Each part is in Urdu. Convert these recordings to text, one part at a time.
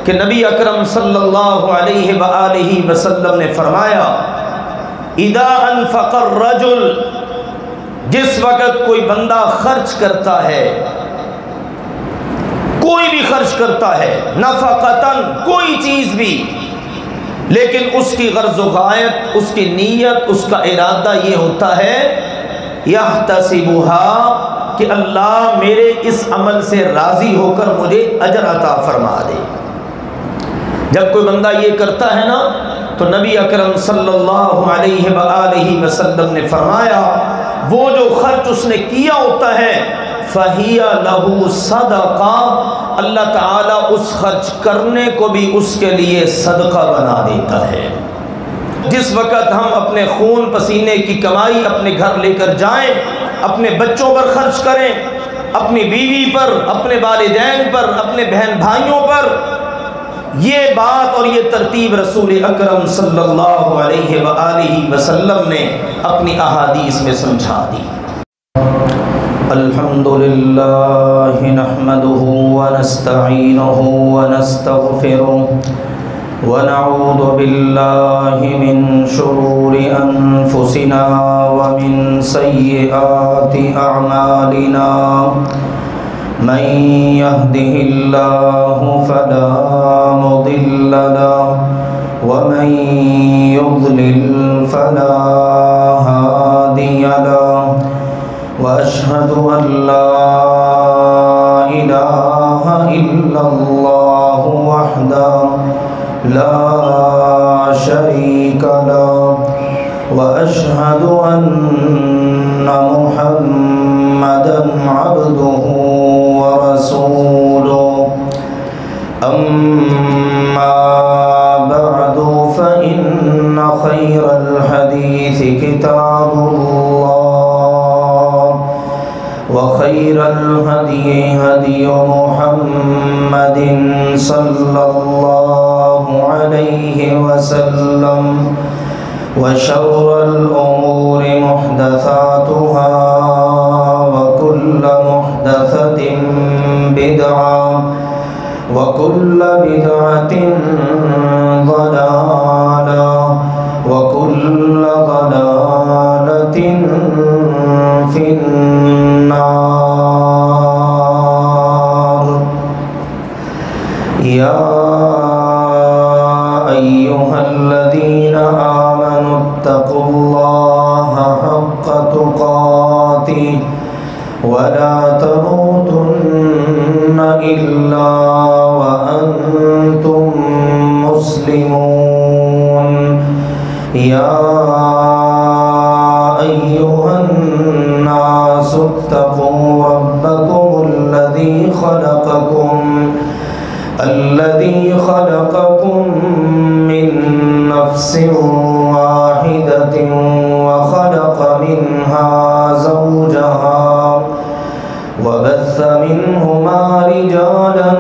کہ نبی اکرم صلی اللہ علیہ وآلہ وسلم نے فرمایا اذا انفق الرجل، جس وقت کوئی بندہ خرچ کرتا ہے، کوئی بھی خرچ کرتا ہے، نفقتن کوئی چیز بھی، لیکن اس کی غرض و غایت، اس کی نیت، اس کا ارادہ یہ ہوتا ہے یحتسبها، کہ اللہ میرے اس عمل سے راضی ہو کر مجھے اجر عطا فرما دے۔ جب کوئی بندہ یہ کرتا ہے نا تو نبی اکرم صلی اللہ علیہ وآلہ وسلم نے فرمایا وہ جو خرچ اس نے کیا ہوتا ہے فَهِيَ لَهُ صَدَقَةٌ، اللہ تعالیٰ اس خرچ کرنے کو بھی اس کے لیے صدقہ بنا دیتا ہے۔ جس وقت ہم اپنے خون پسینے کی کمائی اپنے گھر لے کر جائیں، اپنے بچوں پر خرچ کریں، اپنی بیوی پر، اپنے والدین پر، اپنے بہن بھائیوں پر، یہ بات اور یہ ترتیب رسول اکرم صلی اللہ علیہ وآلہ وسلم نے اپنی احادیث میں سمجھا دی۔ الحمدللہ نحمدہ ونستعینہ ونستغفرہ ونعوذ باللہ من شرور انفسنا ومن سیئات اعمالنا، من يهده الله فلا مضل له ومن يضلل فلا هادي له، وأشهد أن لا إله إلا الله وحده لا شريك له، وأشهد أن محمدا عبده ورسوله، أما بعد فإن خير الحديث كتاب الله، وخير الهدي هدي محمد صلى الله عليه وسلم، وشر الأمور محدثاتها، وكل محدثة بدعة، وكل بدعة ضلالة، وكل ضلالة في النار۔ يا أيها الذين آمنوا اتقوا الله حق تقاته ولا تموتن إلا وأنتم مسلمون۔ يا أيها الناس اتقوا ربكم الذي خلقكم من نفس واحدة، وخلق منها زوجها، وبث منهما رجالا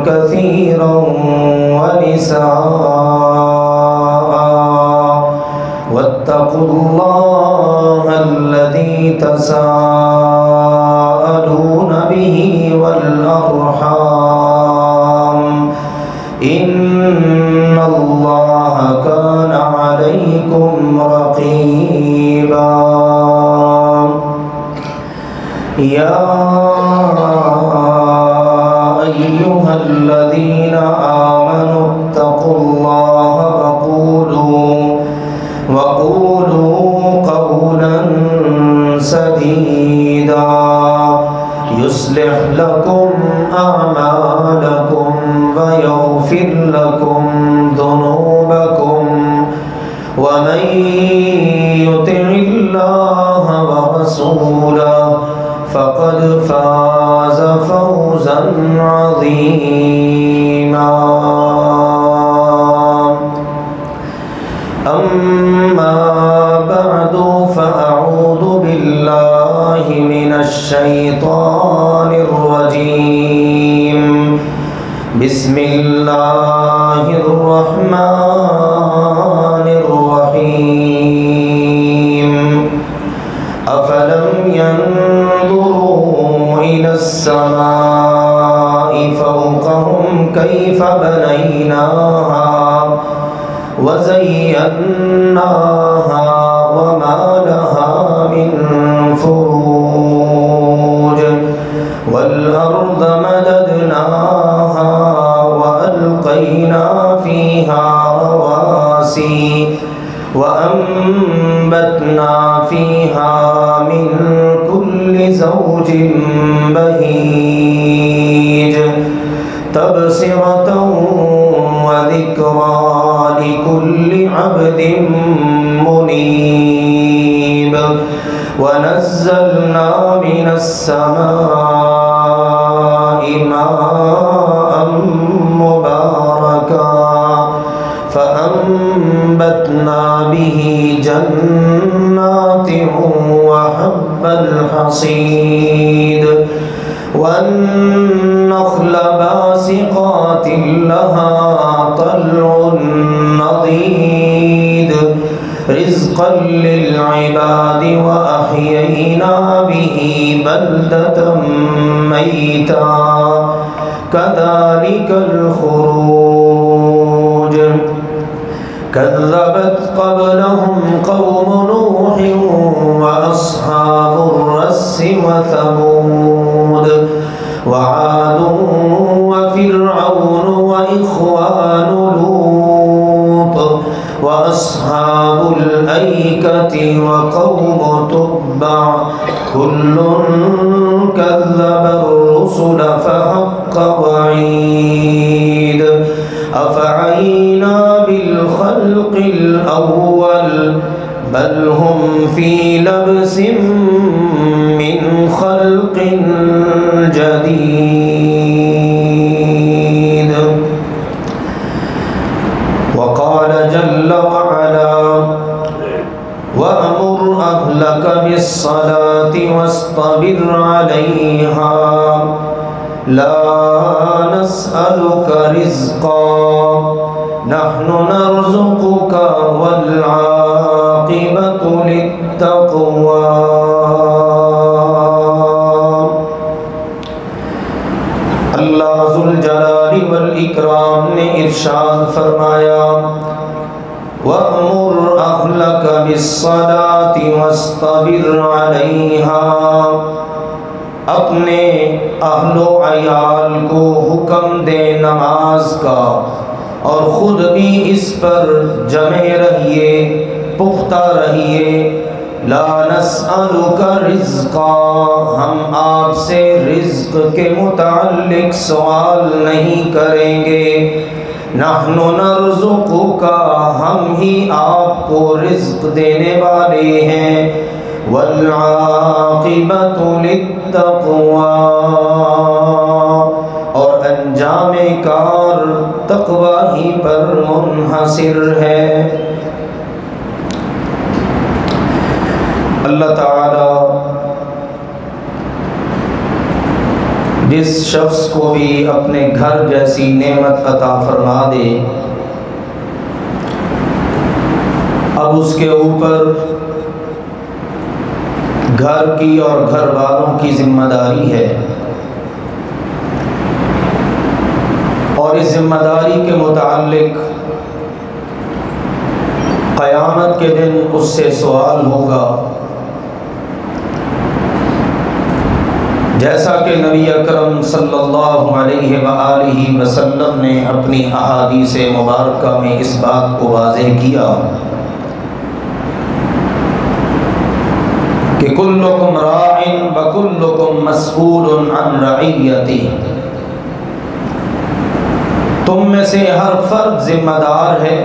كثيرا ونساء، واتقوا الله الذي تساءلون به والأرحام، إن الله كان عليكم رقيبا۔ يا أيها الذين آمنوا اتقوا الله وقولوا قولا سديدا يصلح لكم أعمالكم ويغفر لكم ذنوبكم، ومن يطع الله ورسوله فقد فاز فوزا عظيما۔ أما بعد فأعوذ بالله من الشيطان الرجيم، بسم الله الرحمن الرحيم۔ أفلم ينظروا إلى السماء فوقهم كيف كيف بنيناها وزيناها وما لها من فروج والأرض مددناها وألقينا فيها رواسي وأنبتنا فيها من كل زوج بهيج تبصرة وذكرى لكل عبد منيب ونزلنا من السماء ماء مباركا فأنبتنا به جنات وحب الحصيد والنخل باسقات لها طلع نضيد رزقا للعباد وأحيينا به بلدة ميتا كذلك الخروج كذبت قبلهم قوم نوح وأصحاب الرس وثمود وعاد وفرعون وإخوان لوط وأصحاب الأيكة وقوم تبع كل كذب الرسل فحق وعيد أفعينا بالخلق الأول بل هم في لبس من خلق جديد وقال جل وعلا وأمر أهلك بالصلاة واصطبر عليها لا نسألك رزقا نحن نرزقك والعاقبة للتقوى اللہ ذوالجلال والإکرام نے ارشاد فرمایا وَأْمُرْ أَهْلَكَ بِالصَّلَاةِ وَاسْطَبِرْ عَلَيْهَا اپنے اہل و عیال کو حکم دے نماز کا اور خود بھی اس پر جمے رہیے پختہ رہیے لا نسألک رزقا ہم آپ سے رزق کے متعلق سوال نہیں کریں گے نحن نرزقک ہم ہی آپ کو رزق دینے والے ہیں والعاقبۃ للتقوی اور انجام کار تقوی ہی پر منحصر ہے۔ اللہ تعالی جس شخص کو بھی اپنے گھر جیسی نعمت عطا فرما دے اب اس کے اوپر گھر کی اور گھر والوں کی ذمہ داری ہے اور اس ذمہ داری کے متعلق قیامت کے دن اس سے سوال ہوگا، جیسا کہ نبی اکرم صلی اللہ علیہ وآلہ وسلم نے اپنی احادیث مبارکہ میں اس بات کو واضح کیا کہ کلکم راع وکلکم مسئول عن رعیتہ، تم میں سے ہر فرد ذمہ دار ہے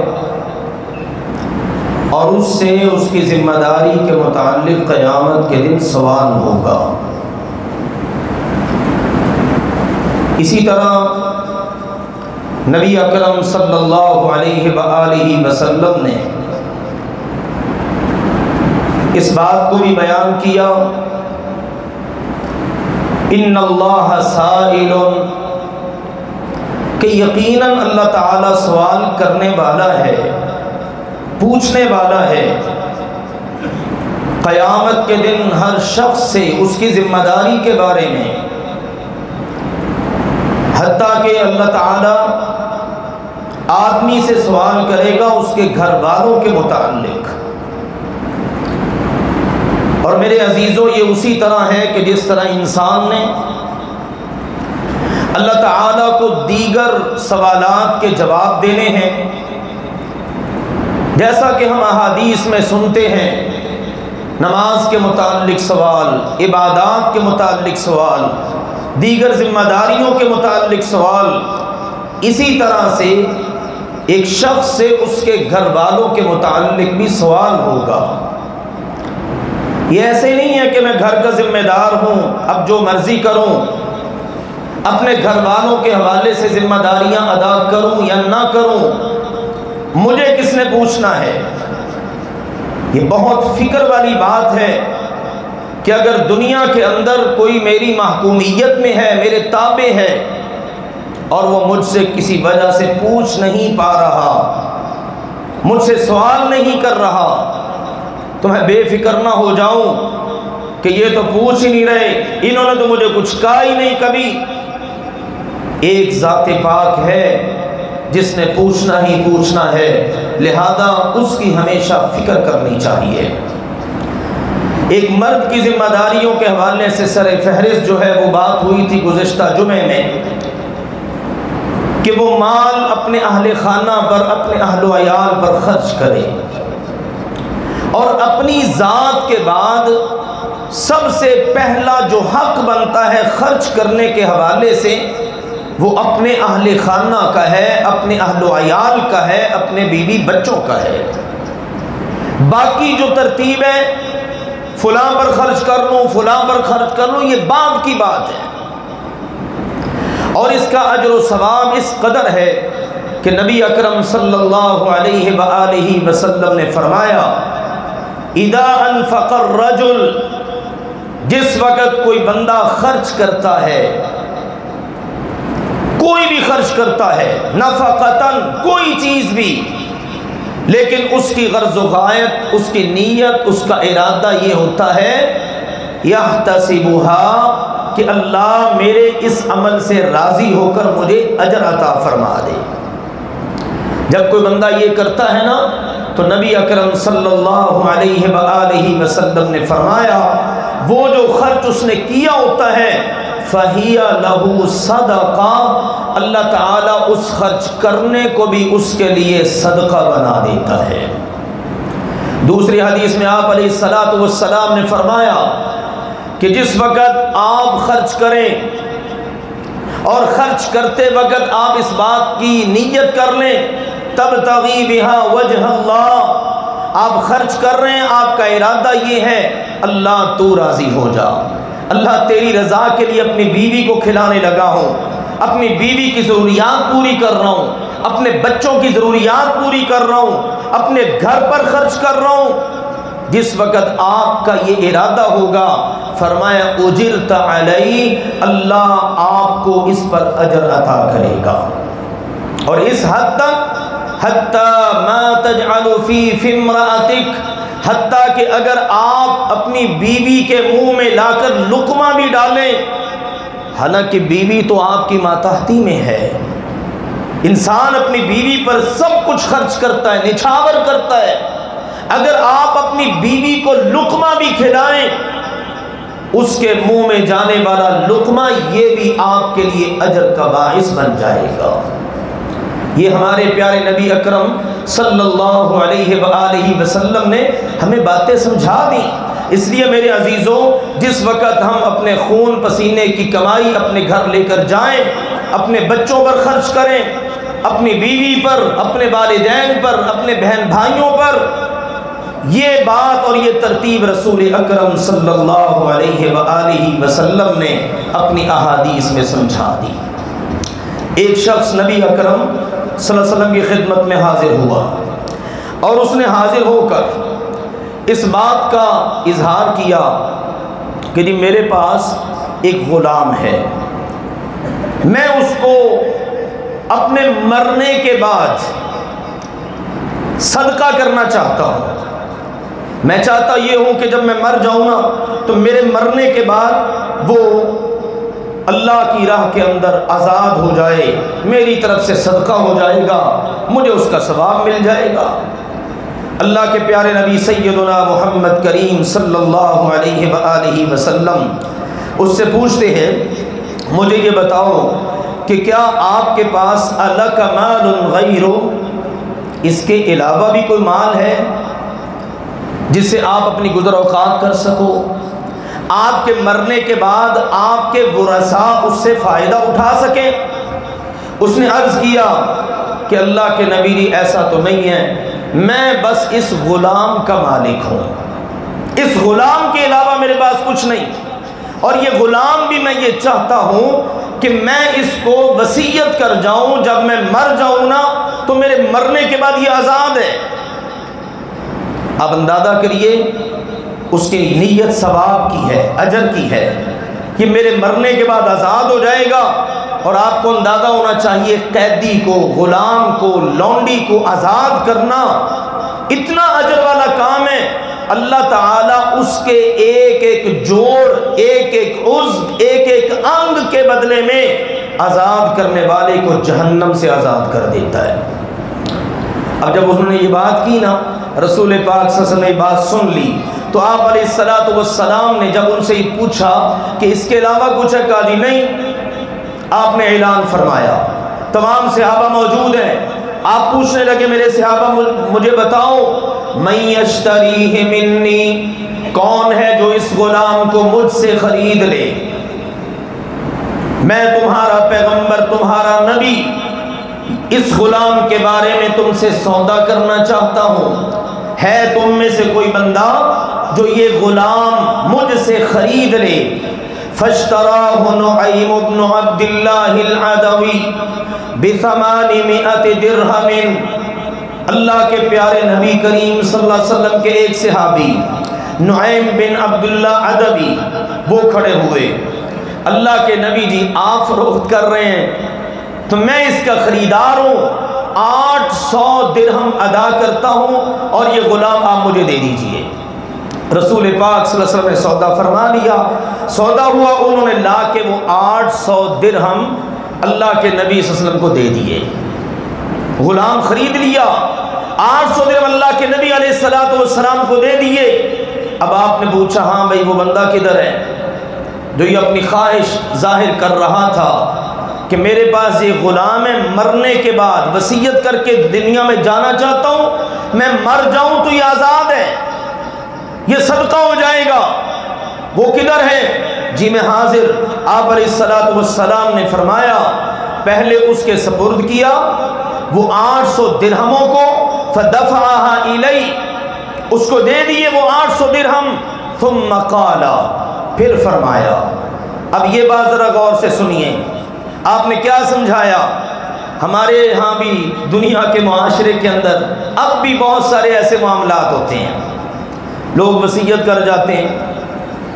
اور اس سے اس کی ذمہ داری کے متعلق قیامت کے دن سوال ہوگا۔ اسی طرح نبی اکرم صلی اللہ علیہ وآلہ وسلم نے اس بات کو بھی بیان کیا ان اللہ سائل، کہ یقیناً اللہ تعالیٰ سوال کرنے والا ہے، پوچھنے والا ہے قیامت کے دن ہر شخص سے اس کی ذمہ داری کے بارے میں، حتیٰ کہ اللہ تعالیٰ آدمی سے سوال کرے گا اس کے گھر والوں کے متعلق. اور میرے عزیزوں یہ اسی طرح ہے کہ جس طرح انسان نے اللہ تعالیٰ کو دیگر سوالات کے جواب دینے ہیں، جیسا کہ ہم احادیث میں سنتے ہیں، نماز کے متعلق سوال، عبادات کے متعلق سوال، دیگر ذمہ داریوں کے متعلق سوال، اسی طرح سے ایک شخص سے اس کے گھر والوں کے متعلق بھی سوال ہوگا. یہ ایسے نہیں ہے کہ میں گھر کا ذمہ دار ہوں، اب جو مرضی کروں، اپنے گھر والوں کے حوالے سے ذمہ داریاں ادا کروں یا نہ کروں، مجھے کس نے پوچھنا ہے. یہ بہت فکر والی بات ہے کہ اگر دنیا کے اندر کوئی میری محکومیت میں ہے، میرے تابع ہے، اور وہ مجھ سے کسی وجہ سے پوچھ نہیں پا رہا، مجھ سے سوال نہیں کر رہا، تو میں بے فکر نہ ہو جاؤں کہ یہ تو پوچھ ہی نہیں رہے، انہوں نے تو مجھے کچھ کہا ہی نہیں کبھی. ایک ذات پاک ہے جس نے پوچھنا ہی پوچھنا ہے، لہذا اس کی ہمیشہ فکر کرنی چاہیے. ایک مرد کی ذمہ داریوں کے حوالے سے سر فہرست جو ہے وہ بات ہوئی تھی گزشتہ جمعے میں کہ وہ مال اپنے اہل خانہ پر، اپنے اہل و عیال پر خرچ کرے، اور اپنی ذات کے بعد سب سے پہلا جو حق بنتا ہے خرچ کرنے کے حوالے سے وہ اپنے اہل خانہ کا ہے، اپنے اہل و عیال کا ہے، اپنے بیوی بچوں کا ہے. باقی جو ترتیب ہے فلاں پر خرچ کر لوں، فلاں پر خرچ کر لوں، یہ بعد کی بات ہے. اور اس کا اجر و ثواب اس قدر ہے کہ نبی اکرم صلی اللہ علیہ وآلہ وسلم نے فرمایا، اذا انفق الرجل، جس وقت کوئی بندہ خرچ کرتا ہے، کوئی بھی خرچ کرتا ہے، نفقتن، کوئی چیز بھی، لیکن اس کی غرض و غایت، اس کی نیت، اس کا ارادہ یہ ہوتا ہے یحتسبها، کہ اللہ میرے اس عمل سے راضی ہو کر مجھے اجر عطا فرما دے. جب کوئی بندہ یہ کرتا ہے نا تو نبی اکرم صلی اللہ علیہ وآلہ وسلم نے فرمایا وہ جو خرچ اس نے کیا ہوتا ہے فَهِيَ لَهُ صَدَقَةٌ، اللہ تعالیٰ اس خرچ کرنے کو بھی اس کے لیے صدقہ بنا دیتا ہے. دوسری حدیث میں آپ علیہ السلام نے فرمایا کہ جس وقت آپ خرچ کریں اور خرچ کرتے وقت آپ اس بات کی نیت کر لیں تبتغی بہا وجہ اللہ، آپ خرچ کر رہے ہیں، آپ کا ارادہ یہ ہے اللہ تو راضی ہو جا، اللہ تیری رضا کے لیے اپنی بیوی کو کھلانے لگا ہوں، اپنی بیوی کی ضروریات پوری کر رہا ہوں، اپنے بچوں کی ضروریات پوری کر رہا ہوں، اپنے گھر پر خرچ کر رہا ہوں. جس وقت آپ کا یہ ارادہ ہوگا فرمایا اجرت علی، اللہ آپ کو اس پر اجر عطا کرے گا. اور اس حد تک حتی ما تجعل فی امرأتک، حتیٰ کہ اگر آپ اپنی بیوی کے منہ میں لا کر لقمہ بھی ڈالیں، حالانکہ بیوی تو آپ کی ماتحتی میں ہے، انسان اپنی بیوی پر سب کچھ خرچ کرتا ہے، نچھاور کرتا ہے، اگر آپ اپنی بیوی کو لقمہ بھی کھلائیں اس کے منہ میں جانے والا لقمہ یہ بھی آپ کے لیے اجر کا باعث بن جائے گا. یہ ہمارے پیارے نبی اکرم صلی اللہ علیہ وآلہ وسلم نے ہمیں باتیں سمجھا دی. اس لیے میرے عزیزوں جس وقت ہم اپنے خون پسینے کی کمائی اپنے گھر لے کر جائیں، اپنے بچوں پر خرچ کریں، اپنی بیوی پر، اپنے والدین پر، اپنے بہن بھائیوں پر، یہ بات اور یہ ترتیب رسول اکرم صلی اللہ علیہ وآلہ وسلم نے اپنی احادیث میں سمجھا دی. ایک شخص نبی اکرم صلی اللہ علیہ وسلم کی خدمت میں حاضر ہوا اور اس نے حاضر ہو کر اس بات کا اظہار کیا کہ جی میرے پاس ایک غلام ہے، میں اس کو اپنے مرنے کے بعد صدقہ کرنا چاہتا ہوں. میں چاہتا یہ ہوں کہ جب میں مر جاؤں نا تو میرے مرنے کے بعد وہ اللہ کی راہ کے اندر آزاد ہو جائے، میری طرف سے صدقہ ہو جائے گا، مجھے اس کا ثواب مل جائے گا۔ اللہ کے پیارے نبی سیدنا محمد کریم صلی اللہ علیہ وآلہ وسلم اس سے پوچھتے ہیں، مجھے یہ بتاؤ کہ کیا آپ کے پاس الک مال غیر، اس کے علاوہ بھی کوئی مال ہے جس سے آپ اپنی گزر اوقات کر سکو، آپ کے مرنے کے بعد آپ کے ورثاء اس سے فائدہ اٹھا سکیں؟ اس نے عرض کیا کہ اللہ کے نبی جی ایسا تو نہیں ہے، میں بس اس غلام کا مالک ہوں، اس غلام کے علاوہ میرے پاس کچھ نہیں، اور یہ غلام بھی میں یہ چاہتا ہوں کہ میں اس کو وصیت کر جاؤں، جب میں مر جاؤں نا تو میرے مرنے کے بعد یہ آزاد ہے۔ آپ اندازہ کریے اس کی نیت ثواب کی ہے، اجر کی ہے کہ میرے مرنے کے بعد آزاد ہو جائے گا، اور آپ کو اندازہ ہونا چاہیے قیدی کو، غلام کو، لونڈی کو آزاد کرنا اتنا اجر والا کام ہے۔ اللہ تعالیٰ اس کے ایک ایک جوڑ، ایک ایک عضو، ایک ایک انگ کے بدلے میں آزاد کرنے والے کو جہنم سے آزاد کر دیتا ہے۔ اب جب انہوں نے یہ بات کی نا، رسول پاک صلی اللہ علیہ وسلم نے یہ بات سن لی، تو آپ علیہ الصلوۃ والسلام نے جب ان سے یہ پوچھا کہ اس کے علاوہ کچھ ہے، کہا جی نہیں۔ آپ نے اعلان فرمایا، تمام صحابہ موجود ہیں، آپ پوچھنے لگے میرے صحابہ مجھے بتاؤ، من یشتریہ منی، کون ہے جو اس غلام کو مجھ سے خرید لے؟ میں تمہارا پیغمبر، تمہارا نبی، اس غلام کے بارے میں تم سے سودا کرنا چاہتا ہوں، ہے تم میں سے کوئی بندہ جو یہ غلام مجھ سے خرید لے؟ فاشتراہ نعیم بن عبد اللہ العدوی ب800 درہم۔ اللہ کے پیارے نبی کریم صلی اللہ علیہ وسلم کے ایک صحابی نعیم بن عبداللہ عدوی وہ کھڑے ہوئے، اللہ کے نبی جی آپ فروخت کر رہے ہیں تو میں اس کا خریدار ہوں، 800 درہم ادا کرتا ہوں اور یہ غلام آپ مجھے دے دیجئے۔ رسول پاک صلی اللہ علیہ وسلم نے سودا فرما لیا، سودا ہوا، انہوں نے لا کے وہ 800 درہم اللہ کے نبی صلی اللہ علیہ وسلم کو دے دیے، غلام خرید لیا، 800 درہم اللہ کے نبی علیہ السلام کو دے دیے۔ اب آپ نے پوچھا ہاں بھائی وہ بندہ کدھر ہے جو یہ اپنی خواہش ظاہر کر رہا تھا کہ میرے پاس یہ غلام ہے، مرنے کے بعد وصیت کر کے دنیا میں جانا چاہتا ہوں، میں مر جاؤں تو یہ آزاد ہے، یہ صدقہ ہو جائے گا، وہ کدھر ہے؟ جی میں حاضر۔ آپ علیہ السلام نے فرمایا پہلے اس کے سپرد کیا وہ 800 درہموں کو، فدفعها الی، اس کو دے دیے وہ 800 درہم، ثم قال، پھر فرمایا، اب یہ بات ذرا غور سے سنیے، آپ نے کیا سمجھایا؟ ہمارے ہاں بھی دنیا کے معاشرے کے اندر اب بھی بہت سارے ایسے معاملات ہوتے ہیں، لوگ وصیت کر جاتے ہیں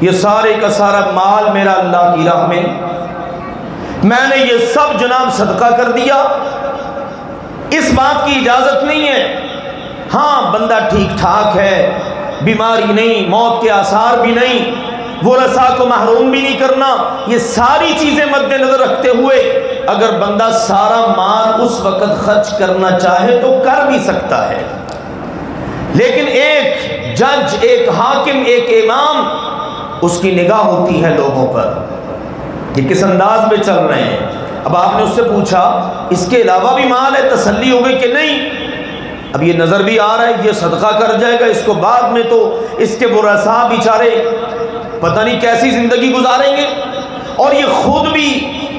یہ سارے کا سارا مال میرا اللہ کی راہ میں نے یہ سب جناب صدقہ کر دیا، اس بات کی اجازت نہیں ہے۔ ہاں بندہ ٹھیک ٹھاک ہے، بیماری نہیں، موت کے آثار بھی نہیں، ورثاء کو محروم بھی نہیں کرنا، یہ ساری چیزیں مد نظر رکھتے ہوئے اگر بندہ سارا مال اس وقت خرچ کرنا چاہے تو کر بھی سکتا ہے، لیکن ایک جج، ایک حاکم، ایک امام، اس کی نگاہ ہوتی ہے لوگوں پر یہ کس انداز میں چل رہے ہیں۔ اب آپ نے اس سے پوچھا اس کے علاوہ بھی مال ہے، تسلی ہو گئی کہ نہیں؟ اب یہ نظر بھی آ رہا ہے یہ صدقہ کر جائے گا، اس کو بعد میں تو اس کے ورثاء بیچارے پتہ نہیں کیسی زندگی گزاریں گے، اور یہ خود بھی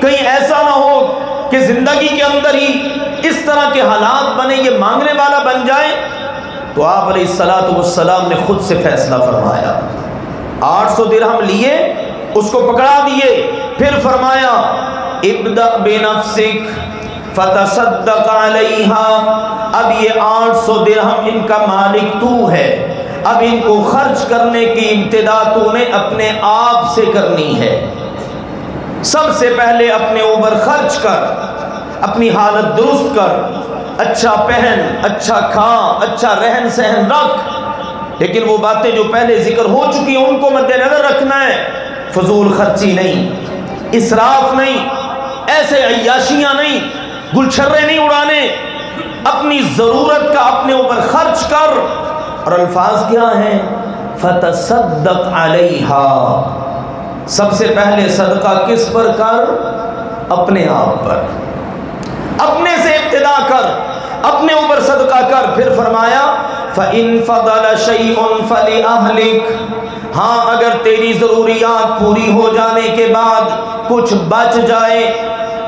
کہیں ایسا نہ ہو کہ زندگی کے اندر ہی اس طرح کے حالات بنے، یہ مانگنے والا بن جائے۔ تو آپ علیہ السلام نے خود سے فیصلہ فرمایا، 800 درہم لیے، اس کو پکڑا دیے، پھر فرمایا ابدأ بنفسک فتصدق علیہا، اب یہ 800 درہم ان کا مالک تو ہے، اب ان کو خرچ کرنے کی ابتدا تو نے اپنے آپ سے کرنی ہے، سب سے پہلے اپنے اوپر خرچ کر، اپنی حالت درست کر، اچھا پہن، اچھا کھا، اچھا رہن سہن رکھ، لیکن وہ باتیں جو پہلے ذکر ہو چکی ہیں ان کو مد نظر رکھنا ہے، فضول خرچی نہیں، اسراف نہیں، ایسے عیاشیاں نہیں، گلچھرے نہیں اڑانے، اپنی ضرورت کا اپنے اوپر خرچ کر۔ اور الفاظ کیا ہیں؟ فتصدق علیہا، سب سے پہلے صدقہ کس پر کر؟ اپنے آپ پر، اپنے سے ابتدا کر، اپنے اوپر صدقہ کر۔ پھر فرمایا فَإِن فَضَلَ شَيْءٌ فَلِأَهْلِكَ، ہاں اگر تیری ضروریات پوری ہو جانے کے بعد کچھ بچ جائے،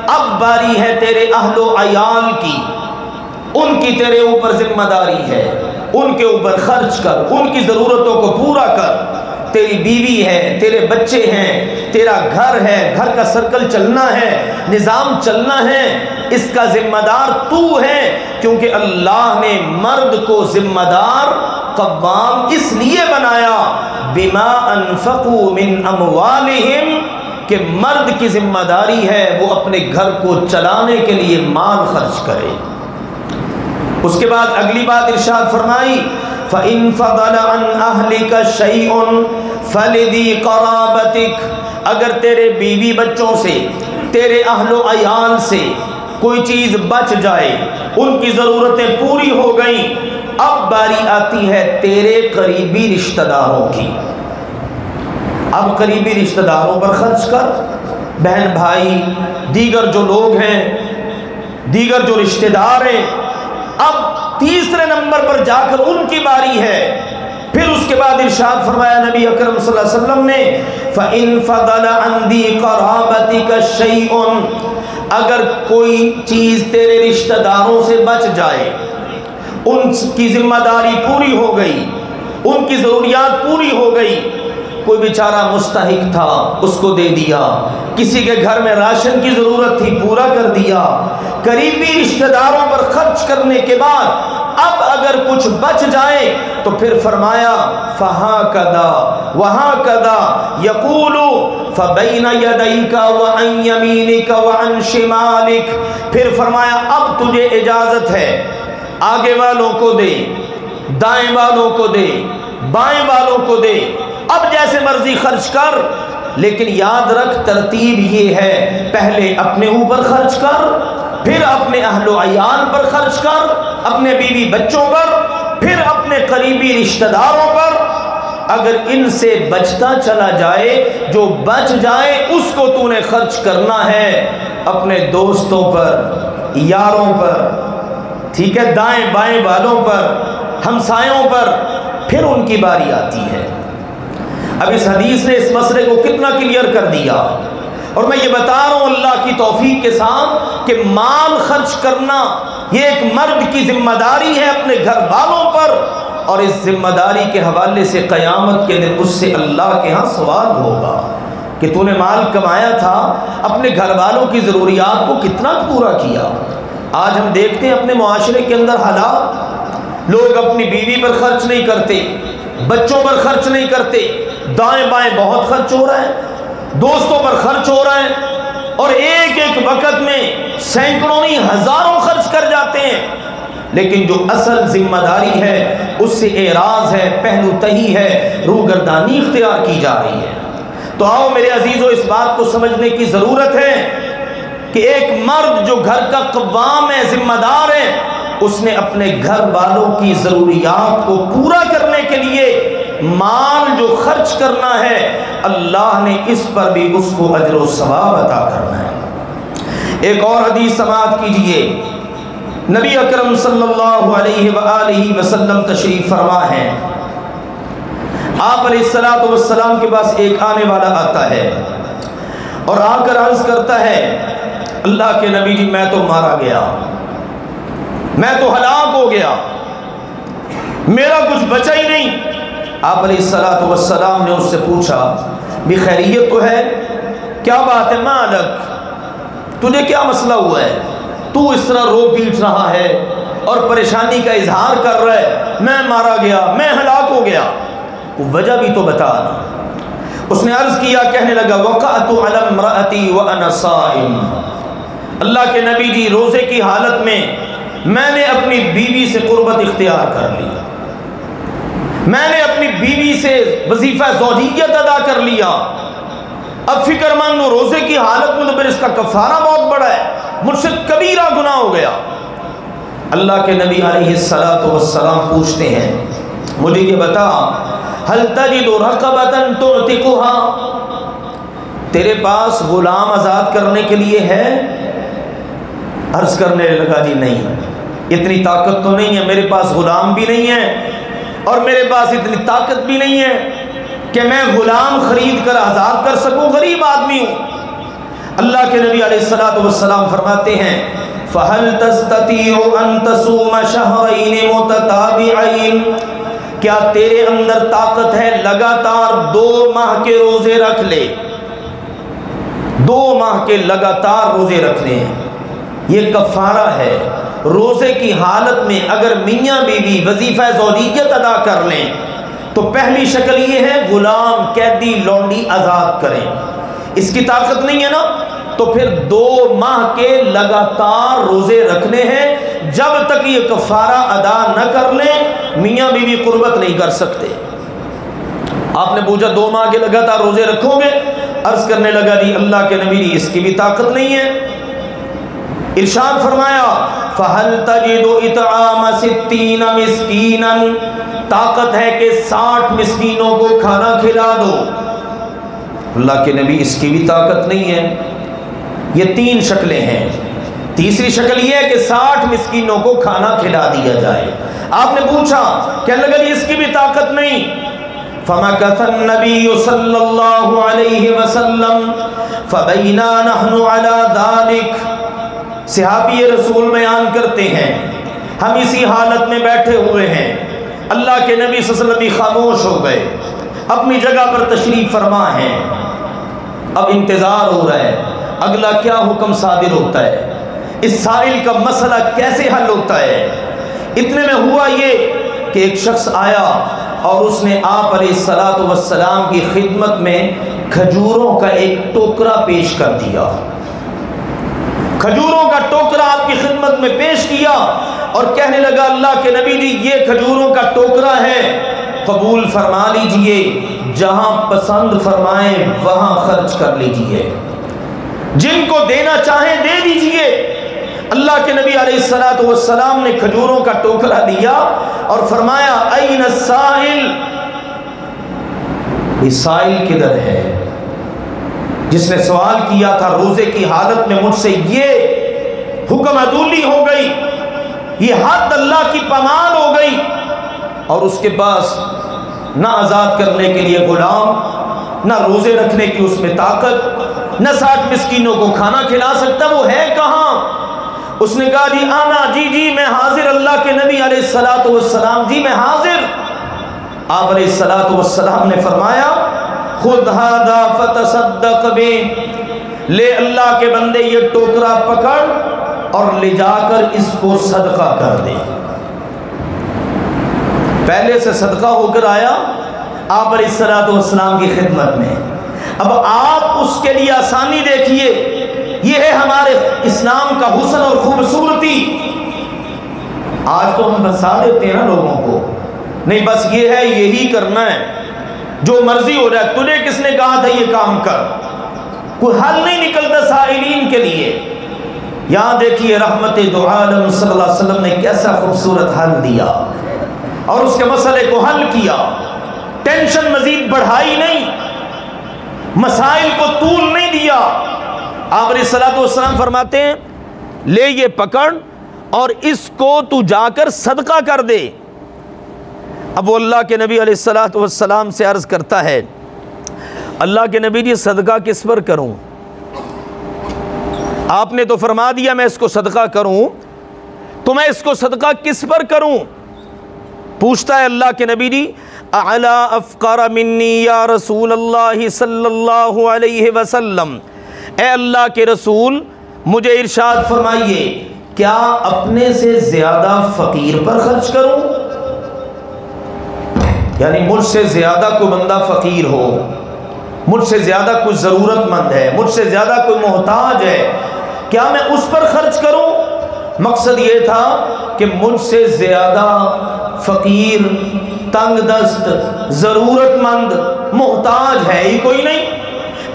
اب باری ہے تیرے اہل و عیال کی، ان کی تیرے اوپر ذمہ داری ہے، ان کے اوپر خرچ کر، ان کی ضرورتوں کو پورا کر۔ تیری بیوی ہے، تیرے بچے ہیں، تیرا گھر ہے، گھر کا سرکل چلنا ہے، نظام چلنا ہے، اس کا ذمہ دار تو ہے، کیونکہ اللہ نے مرد کو ذمہ دار قوام اس لیے بنایا بما انفقوا من اموالہم، کہ مرد کی ذمہ داری ہے وہ اپنے گھر کو چلانے کے لیے مال خرچ کرے۔ اس کے بعد اگلی بات ارشاد فرمائی فَإِن فَضَلَ عَنْ أَهْلِكَ شَيْءٌ فَلِذِي قَرَابَتِكَ، اگر تیرے بیوی بچوں سے، تیرے اہل و عیال سے کوئی چیز بچ جائے، ان کی ضرورتیں پوری ہو گئیں، اب باری آتی ہے تیرے قریبی رشتہ داروں کی۔ اب قریبی رشتہ داروں پر خرچ کر، بہن بھائی، دیگر جو لوگ ہیں، دیگر جو رشتہ دار ہیں۔ اب تیسرے نمبر پر جا کر ان کی باری ہے۔ پھر اس کے بعد ارشاد فرمایا نبی اکرم صلی اللہ علیہ وسلم نے فَإِن فَضَلَ عَنْ ذِي قَرَابَتِكَ شَيْءٌ، اگر کوئی چیز تیرے رشتہ داروں سے بچ جائے، ان کی ذمہ داری پوری ہو گئی، ان کی ضروریات پوری ہو گئی، کوئی بیچارہ مستحق تھا اس کو دے دیا، کسی کے گھر میں راشن کی ضرورت تھی پورا کر دیا، قریبی رشتہ داروں پر خرچ کرنے کے بعد اب اگر کچھ بچ جائے تو پھر فرمایا فَهَكَذَا وَهَكَذَا يَقُولُ فَبَيْنَ يَدَيْكَ وَعَنْ يَمِينِكَ وَعَنْ شِمَالِكَ، پھر فرمایا اب تجھے اجازت ہے، آگے والوں کو دے، دائیں والوں کو دے، بائیں والوں کو دے، اب جیسے مرضی خرچ کر، لیکن یاد رکھ ترتیب یہ ہے، پہلے اپنے اوپر خرچ کر، پھر اپنے اہل و عیال پر خرچ کر، اپنے بیوی بچوں پر، پھر اپنے قریبی رشتہ داروں پر۔ اگر ان سے بچتا چلا جائے، جو بچ جائے اس کو تو نے خرچ کرنا ہے اپنے دوستوں پر، یاروں پر، ٹھیک ہے، دائیں بائیں والوں پر، ہمسایوں پر، پھر ان کی باری آتی ہے۔ اب اس حدیث نے اس مسئلے کو کتنا کلیئر کر دیا، اور میں یہ بتا رہا ہوں اللہ کی توفیق کے ساتھ کہ مال خرچ کرنا یہ ایک مرد کی ذمہ داری ہے اپنے گھر والوں پر، اور اس ذمہ داری کے حوالے سے قیامت کے دن اس سے اللہ کے ہاں سوال ہوگا کہ تو نے مال کمایا تھا، اپنے گھر والوں کی ضروریات کو کتنا پورا کیا۔ آج ہم دیکھتے ہیں اپنے معاشرے کے اندر حالات، لوگ اپنی بیوی پر خرچ نہیں کرتے، بچوں پر خرچ نہیں کرتے، دائیں بائیں بہت خرچ ہو رہا ہے، دوستوں پر خرچ ہو رہا ہے، اور ایک ایک وقت میں سینکڑوں نہیں ہزاروں خرچ کر جاتے ہیں، لیکن جو اصل ذمہ داری ہے اس سے اعراض ہے، پہلو تہی ہے، روگردانی اختیار کی جا رہی ہے۔ تو آؤ میرے عزیزو، اس بات کو سمجھنے کی ضرورت ہے کہ ایک مرد جو گھر کا قوام ہے، ذمہ دار ہے، اس نے اپنے گھر والوں کی ضروریات کو پورا کرنے کے لیے مال جو خرچ کرنا ہے، اللہ نے اس پر بھی اس کو اجر و ثواب عطا کرنا ہے۔ ایک اور حدیث سماعت کیجئے، نبی اکرم صلی اللہ علیہ وآلہ وسلم تشریف فرما ہے، آپ علیہ السلام کے پاس ایک آنے والا آتا ہے اور آ کر عرض کرتا ہے اللہ کے نبی جی میں تو مارا گیا، میں تو ہلاک ہو گیا، میرا کچھ بچا ہی نہیں۔ آپ علیہ السلام نے اس سے پوچھا بھی خیریت تو ہے؟ کیا بات ہے؟ مالک، تجھے کیا مسئلہ ہوا ہے؟ تو اس طرح رو پیٹ رہا ہے اور پریشانی کا اظہار کر رہا ہے، میں مارا گیا، میں ہلاک ہو گیا، وجہ بھی تو بتانا۔ اس نے عرض کیا، کہنے لگا وقعت علی امرأتی وانا صائم، اللہ کے نبی جی روزے کی حالت میں نے اپنی بیوی سے قربت اختیار کر لی، میں نے اپنی بیوی سے وظیفہ زوجیت ادا کر لیا، اب فکر مند ہوں روزے کی حالت میں تو پھر اس کا کفارہ بہت بڑا ہے، مجھ سے کبیرہ گناہ ہو گیا۔ اللہ کے نبی علیہ السلام پوچھتے ہیں مجھے یہ بتا هل تجد رقبة تعتقها، تیرے پاس غلام آزاد کرنے کے لیے ہے؟ عرض کرنے لگا جی نہیں، اتنی طاقت تو نہیں ہے، میرے پاس غلام بھی نہیں ہے اور میرے پاس اتنی طاقت بھی نہیں ہے کہ میں غلام خرید کر آزاد کر سکوں، غریب آدمی ہوں۔ اللہ کے نبی علیہ السلام فرماتے ہیں فَهَلْ تَسْتَطِيعُ أَن تَصُومَ شَهْرَيْنِ مُتَتَابِعَيْنِ، کیا تیرے اندر طاقت ہے لگاتار 2 ماہ کے روزے رکھ لے، 2 ماہ کے لگاتار روزے رکھنے ہیں؟ یہ کفارہ ہے۔ روزے کی حالت میں اگر میاں بیوی وظیفہ زوجیت ادا کر لیں تو پہلی شکل یہ ہے غلام قیدی لونڈی آزاد کریں، اس کی طاقت نہیں ہے نا تو پھر 2 ماہ کے لگاتار روزے رکھنے ہیں، جب تک یہ کفارہ ادا نہ کر لیں میاں بیوی قربت نہیں کر سکتے۔ آپ نے پوچھا 2 ماہ کے لگاتار روزے رکھو گے؟ عرض کرنے لگا جی اللہ کے نبی اس کی بھی طاقت نہیں ہے۔ ارشاد فرمایا فَهَلْ تَجِدُ إِطْعَامَ 60 مِسْكِينًا، طاقت ہے کہ 60 مسکینوں کو کھانا کھلا دو؟ اللہ کے نبی اس کی بھی طاقت نہیں ہے۔ یہ 3 شکلیں ہیں۔ تیسری شکل یہ ہے کہ 60 مسکینوں کو کھانا کھلا دیا جائے۔ آپ نے پوچھا کہنے لگا اس کی بھی طاقت نہیں۔ فَمَكَثَ النَّبِيُّ صلی اللہ علیہ وسلم فَبَيْنَا نَحْنُ عَلَى ذَلِكَ، صحابی رسول بیان کرتے ہیں ہم اسی حالت میں بیٹھے ہوئے ہیں، اللہ کے نبی صلی اللہ علیہ وسلم بھی خاموش ہو گئے، اپنی جگہ پر تشریف فرما ہیں۔ اب انتظار ہو رہا ہے اگلا کیا حکم صادر ہوتا ہے، اس سائل کا مسئلہ کیسے حل ہوتا ہے۔ اتنے میں ہوا یہ کہ ایک شخص آیا اور اس نے آپ علیہ السلام کی خدمت میں کھجوروں کا ایک ٹوکرا پیش کر دیا، کھجوروں کا ٹوکرا آپ کی خدمت میں پیش کیا اور کہنے لگا اللہ کے نبی جی یہ کھجوروں کا ٹوکرا ہے، قبول فرما لیجئے، جہاں پسند فرمائیں وہاں خرچ کر لیجئے، جن کو دینا چاہیں دے دیجئے۔ اللہ کے نبی علیہ السلام نے کھجوروں کا ٹوکرا دیا اور فرمایا این السائل، یہ سائل کدھر ہے جس نے سوال کیا تھا روزے کی حالت میں مجھ سے یہ حکم عدولی ہو گئی، یہ حد اللہ کی پامال ہو گئی، اور اس کے پاس نہ آزاد کرنے کے لیے غلام، نہ روزے رکھنے کی اس میں طاقت، نہ 60 مسکینوں کو کھانا کھلا سکتا، وہ ہے کہاں؟ اس نے کہا جی آنا، جی میں حاضر، اللہ کے نبی علیہ السلام جی میں حاضر۔ آپ علیہ السلام نے فرمایا خذ ھذا فتصدق بہ، لے اللہ کے بندے یہ ٹوکرا پکڑ اور لے جا کر اس کو صدقہ کر دے۔ پہلے سے صدقہ ہو کر آیا آپ علیہ السلام کی خدمت میں۔ اب آپ اس کے لیے آسانی دیکھیے، یہ ہے ہمارے اسلام کا حسن اور خوبصورتی۔ آج تو ہم بتا دیتے ہیں نا لوگوں کو، نہیں بس یہ ہے یہی کرنا ہے، جو مرضی ہو جائے، تجھے کس نے کہا تھا یہ کام کر؟ کوئی حل نہیں نکلتا سائلین کے لیے۔ یہاں دیکھیے رحمت دو عالم صلی اللہ علیہ وسلم نے کیسا خوبصورت حل دیا اور اس کے مسئلے کو حل کیا، ٹینشن مزید بڑھائی نہیں، مسائل کو طول نہیں دیا۔ آپ علیہ السلام فرماتے ہیں لے یہ پکڑ اور اس کو تو جا کر صدقہ کر دے۔ اب وہ اللہ کے نبی علیہ السلام سے عرض کرتا ہے اللہ کے نبی جی صدقہ کس پر کروں؟ آپ نے تو فرما دیا میں اس کو صدقہ کروں، تو میں اس کو صدقہ کس پر کروں؟ پوچھتا ہے اللہ کے نبی جی اعلی افقر منی یا رسول اللہ صلی اللہ علیہ وسلم، اے اللہ کے رسول مجھے ارشاد فرمائیے کیا اپنے سے زیادہ فقیر پر خرچ کروں؟ یعنی مجھ سے زیادہ کوئی بندہ فقیر ہو، مجھ سے زیادہ کوئی ضرورت مند ہے، مجھ سے زیادہ کوئی محتاج ہے، کیا میں اس پر خرچ کروں؟ مقصد یہ تھا کہ مجھ سے زیادہ فقیر، تنگ دست، ضرورت مند، محتاج ہے ہی کوئی نہیں۔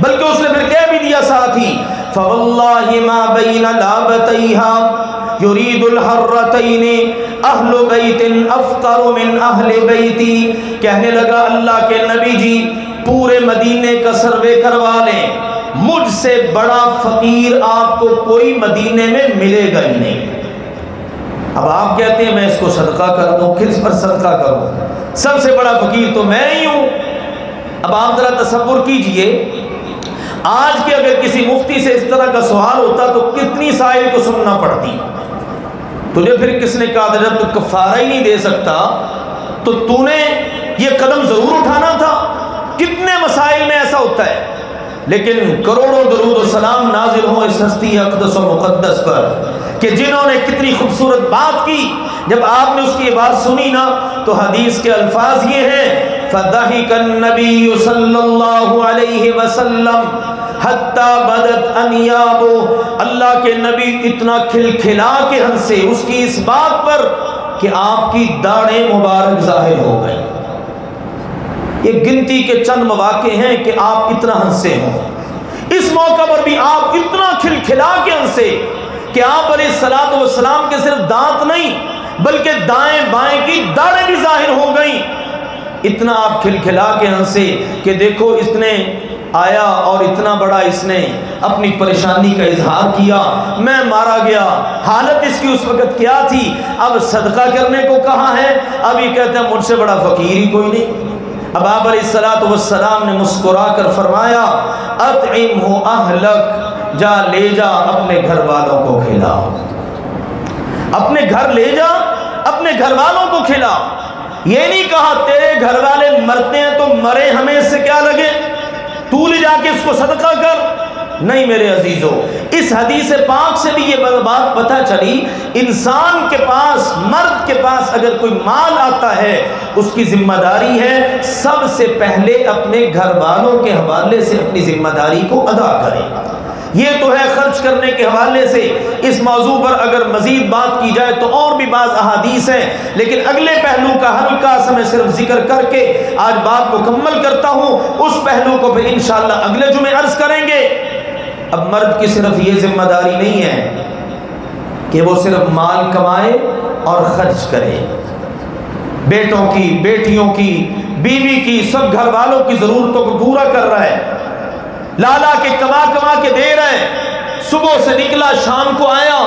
بلکہ اس نے پھر کہہ بھی دیا ساتھ ہی فواللہ ما بین لابتیہا یرید الحرتین اہل بیت افقر من اہل بیتی، کہنے لگا اللہ کے نبی جی پورے مدینے کا سروے کروا لیں، مجھ سے بڑا فقیر آپ کو کوئی مدینے میں ملے گا ہی نہیں۔ اب آپ کہتے ہیں میں اس کو صدقہ کر دوں، کس پر صدقہ کروں، سب سے بڑا فقیر تو میں ہی ہوں۔ اب آپ ذرا تصور کیجئے آج کے اگر کسی مفتی سے اس طرح کا سوال ہوتا تو کتنی سائل کو سننا پڑتی۔ تجھے پھر کس نے کہا جب تو کفارہ ہی نہیں دے سکتا تو تو نے یہ قدم ضرور اٹھانا تھا۔ کتنے مسائل میں ایسا ہوتا ہے، لیکن کروڑوں درود و سلام نازل ہوں اس ہستی اقدس و مقدس پر کہ جنہوں نے کتنی خوبصورت بات کی۔ جب آپ نے اس کی یہ بات سنی نا تو حدیث کے الفاظ یہ ہیں فَضَحِكَ النَّبِيُّ صلی اللہ علیہ وسلم حَتَّى بَدَتْ أَنْيَابُهُ، اللہ کے نبی اتنا کھلکھلا کے ہنسے اس کی اس بات پر کہ آپ کی داڑھیں مبارک ظاہر ہو گئی۔ یہ گنتی کے چند مواقع ہیں کہ آپ اتنا ہنسے ہوں، اس موقع پر بھی آپ اتنا کھلکھلا کے ہنسے کہ آپ علیہ الصلوۃ والسلام کے صرف دانت نہیں بلکہ دائیں بائیں کی داڑھیں بھی ظاہر ہو گئیں۔ اتنا آپ کھلکھلا کے ہنسے کہ دیکھو اس نے آیا اور اتنا بڑا اس نے اپنی پریشانی کا اظہار کیا، میں مارا گیا، حالت اس کی اس وقت کیا تھی، اب صدقہ کرنے کو کہا ہے، اب یہ کہتے ہیں مجھ سے بڑا فقیر ہی کوئی نہیں۔ اب آپ علیہ الصلوۃ والسلام نے مسکرا کر فرمایا اطعمہ اہلک، جا لے جا اپنے گھر والوں کو کھلا، اپنے گھر لے جا اپنے گھر والوں کو کھلا۔ یہ نہیں کہا تیرے گھر والے مرتے ہیں تو مرے ہمیں اس سے کیا لگے، تو لے جا کے اس کو صدقہ کر۔ نہیں میرے عزیزو، اس حدیث پاک سے بھی یہ بات پتہ چلی انسان کے پاس، مرد کے پاس اگر کوئی مال آتا ہے اس کی ذمہ داری ہے سب سے پہلے اپنے گھر والوں کے حوالے سے اپنی ذمہ داری کو ادا کرے۔ یہ تو ہے خرچ کرنے کے حوالے سے۔ اس موضوع پر اگر مزید بات کی جائے تو اور بھی بعض احادیث ہیں، لیکن اگلے پہلو کا ہلکا سا میں صرف ذکر کر کے آج بات مکمل کرتا ہوں، اس پہلو کو پھر انشاءاللہ اگلے جمعے عرض کریں گے۔ اب مرد کی صرف یہ ذمہ داری نہیں ہے کہ وہ صرف مال کمائے اور خرچ کرے، بیٹوں کی، بیٹیوں کی، بیوی کی، سب گھر والوں کی ضرورتوں کو پورا کر رہا ہے، لالا کے کما کما کے دے رہے۔ صبح سے نکلا شام کو آیا،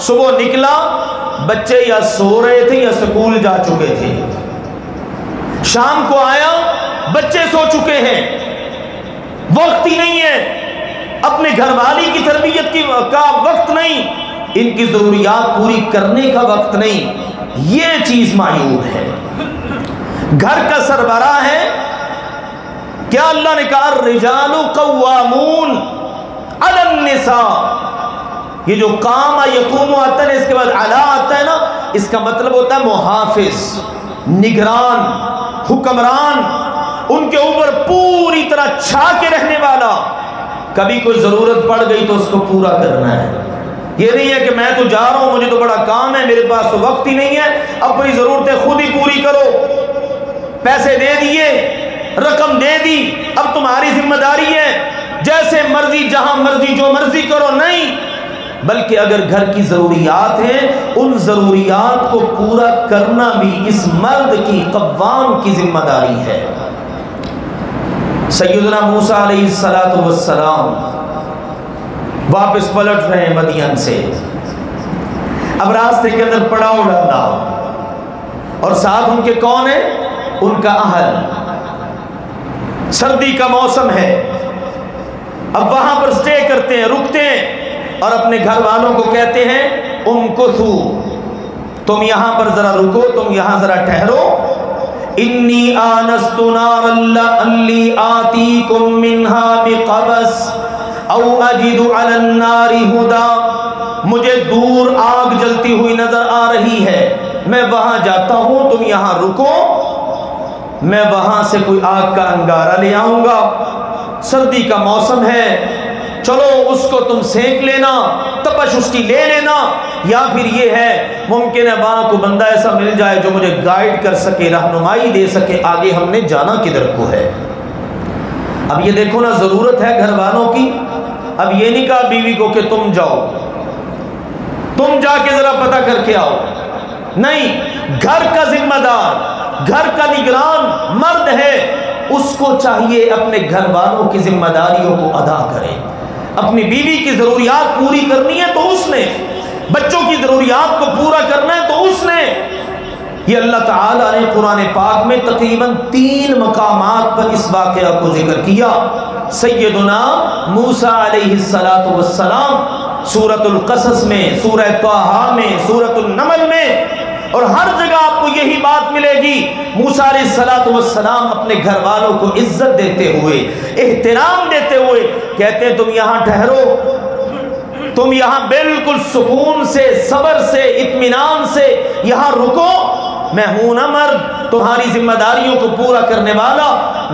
صبح نکلا بچے یا سو رہے تھے یا سکول جا چکے تھے، شام کو آیا بچے سو چکے ہیں، وقت ہی نہیں ہے، اپنے گھر والی کی تربیت کا وقت نہیں، ان کی ضروریات پوری کرنے کا وقت نہیں۔ یہ چیز معیوب ہے۔ گھر کا سربراہ ہے، کیا اللہ نے کہا الرجال قوامون علی النساء، یہ جو قام یقوم آتا ہے اس کے بعد علا آتا ہے نا، اس کا مطلب ہوتا ہے محافظ، نگران، حکمران، ان کے اوپر پوری طرح چھا کے رہنے والا۔ کبھی کوئی ضرورت پڑ گئی تو اس کو پورا کرنا ہے۔ یہ نہیں ہے کہ میں تو جا رہا ہوں مجھے تو بڑا کام ہے، میرے پاس تو وقت ہی نہیں ہے، اپنی ضرورتیں خود ہی پوری کرو، پیسے دے دیے، رقم دے دی، اب تمہاری ذمہ داری ہے جیسے مرضی جہاں مرضی جو مرضی کرو، نہیں، بلکہ اگر گھر کی ضروریات ہیں ان ضروریات کو پورا کرنا بھی اس مرد کی، قوام کی ذمہ داری ہے۔ سیدنا موسیٰ علیہ السلام واپس پلٹ رہے ہیں مدین سے، اب راستے کے اندر پڑاؤ ڈالا اور ساتھ ان کے کون ہیں، ان کا اہل، سردی کا موسم ہے، اب وہاں پر سٹے کرتے ہیں، رکتے ہیں اور اپنے گھر والوں کو کہتے ہیں امکثو، تم یہاں پر ذرا رکو، تم یہاں ذرا ٹھہرو، انی آنست نارا لعلی آتیکم منہا بقبس او اجد علی النار ہدا، مجھے دور آگ جلتی ہوئی نظر آ رہی ہے، میں وہاں جاتا ہوں، تم یہاں رکو، میں وہاں سے کوئی آگ کا انگارہ لے آؤں گا، سردی کا موسم ہے، چلو اس کو تم سینک لینا، تپش اس کی لے لینا، یا پھر یہ ہے ممکن ہے وہاں کو بندہ ایسا مل جائے جو مجھے گائیڈ کر سکے، رہنمائی دے سکے، آگے ہم نے جانا کدھر کو ہے۔ اب یہ دیکھو نا، ضرورت ہے گھر والوں کی. اب یہ نہیں کہا بیوی کو کہ تم جاؤ، تم جا کے ذرا پتہ کر کے آؤ. نہیں، گھر کا ذمہ دار، گھر کا نگران مرد ہے، اس کو چاہیے اپنے گھر والوں کی ذمہ داریوں کو ادا کرے. اپنی بیوی کی ضروریات پوری کرنی ہے تو اس نے، بچوں کی ضروریات کو پورا کرنا ہے تو اس نے. یہ اللہ تعالیٰ نے قرآن پاک میں تقریباً 3 مقامات پر اس واقعہ کو ذکر کیا. سیدنا موسیٰ علیہ السلام سورۃ القصص میں، سورہ طٰہٰ میں، سورۃ النمل میں، اور ہر جگہ آپ کو یہی بات ملے گی. موسیٰ علیہ السلام اپنے گھر والوں کو عزت دیتے ہوئے، احترام دیتے ہوئے کہتے ہیں تم یہاں ٹھہرو، تم یہاں بالکل سکون سے، صبر سے، اطمینان سے یہاں رکو. میں ہوں نا مرد، تمہاری ذمہ داریوں کو پورا کرنے والا.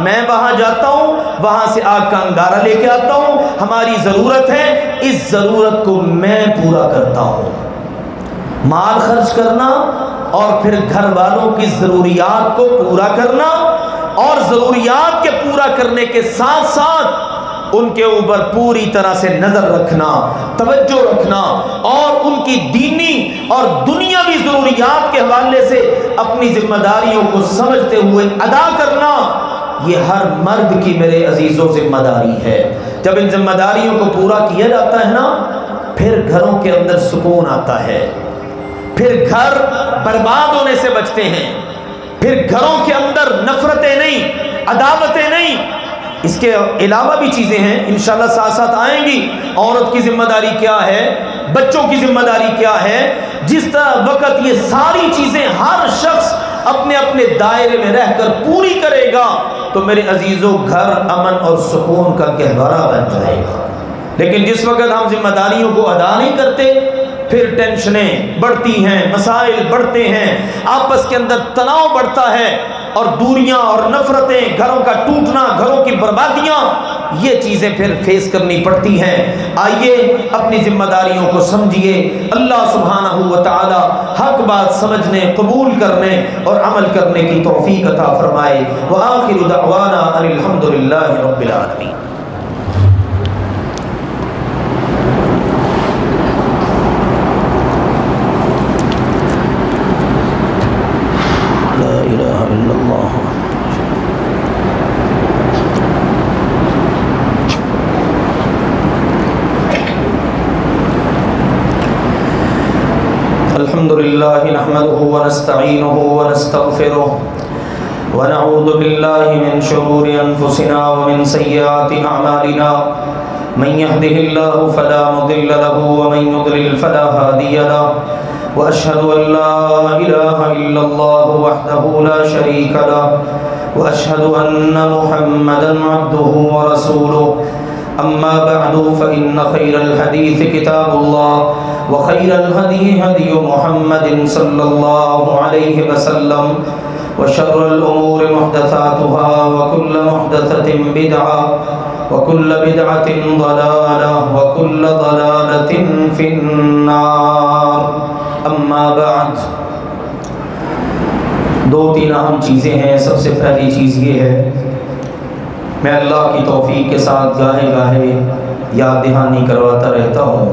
میں وہاں جاتا ہوں، وہاں سے آگ کا انگارہ لے کے آتا ہوں. ہماری ضرورت ہے، اس ضرورت کو میں پورا کرتا ہوں. مال خرچ کرنا اور پھر گھر والوں کی ضروریات کو پورا کرنا، اور ضروریات کے پورا کرنے کے ساتھ ساتھ ان کے اوپر پوری طرح سے نظر رکھنا، توجہ رکھنا، اور ان کی دینی اور دنیاوی ضروریات کے حوالے سے اپنی ذمہ داریوں کو سمجھتے ہوئے ادا کرنا، یہ ہر مرد کی میرے عزیزوں ذمہ داری ہے. جب ان ذمہ داریوں کو پورا کیا جاتا ہے نا، پھر گھروں کے اندر سکون آتا ہے، پھر گھر برباد ہونے سے بچتے ہیں، پھر گھروں کے اندر نفرتیں نہیں، عداوتیں نہیں. اس کے علاوہ بھی چیزیں ہیں، انشاءاللہ ساتھ ساتھ آئیں گی. عورت کی ذمہ داری کیا ہے، بچوں کی ذمہ داری کیا ہے. جس طرح وقت یہ ساری چیزیں ہر شخص اپنے اپنے دائرے میں رہ کر پوری کرے گا تو میرے عزیزوں گھر امن اور سکون کا گہوارہ بن جائے گا. لیکن جس وقت ہم ذمہ داریوں کو ادا نہیں کرتے، پھر ٹینشنیں بڑھتی ہیں، مسائل بڑھتے ہیں، آپس کے اندر تناؤ بڑھتا ہے، اور دوریاں اور نفرتیں، گھروں کا ٹوٹنا، گھروں کی بربادیاں، یہ چیزیں پھر فیس کرنی پڑتی ہیں. آئیے اپنی ذمہ داریوں کو سمجھیے. اللہ سبحانہ و تعالی حق بات سمجھنے، قبول کرنے اور عمل کرنے کی توفیق عطا فرمائے. وآخر دعوانا ان الحمد للہ رب العالمین. الحمد لله نحمده ونستعينه ونستغفره ونعوذ بالله من شرور أنفسنا ومن سيئات أعمالنا. من يهده الله فلا مضل له ومن يضلل فلا هادي له. وأشهد أن لا إله إلا الله وحده لا شريك له وأشهد أن محمدا عبده ورسوله. أما بعد فإن خير الحديث كتاب الله وخير الهدي هدي محمد صلى الله عليه وسلم وشر الأمور محدثاتها وكل محدثة بدعة وكل بدعة ضلالة وكل ضلالة في النار. أما بعد، 2-3 اہم چیزیں ہیں. سب سے پہلی چیز یہ ہے، میں اللہ کی توفیق کے ساتھ گاہے گاہے یاد دہانی کرواتا رہتا ہوں.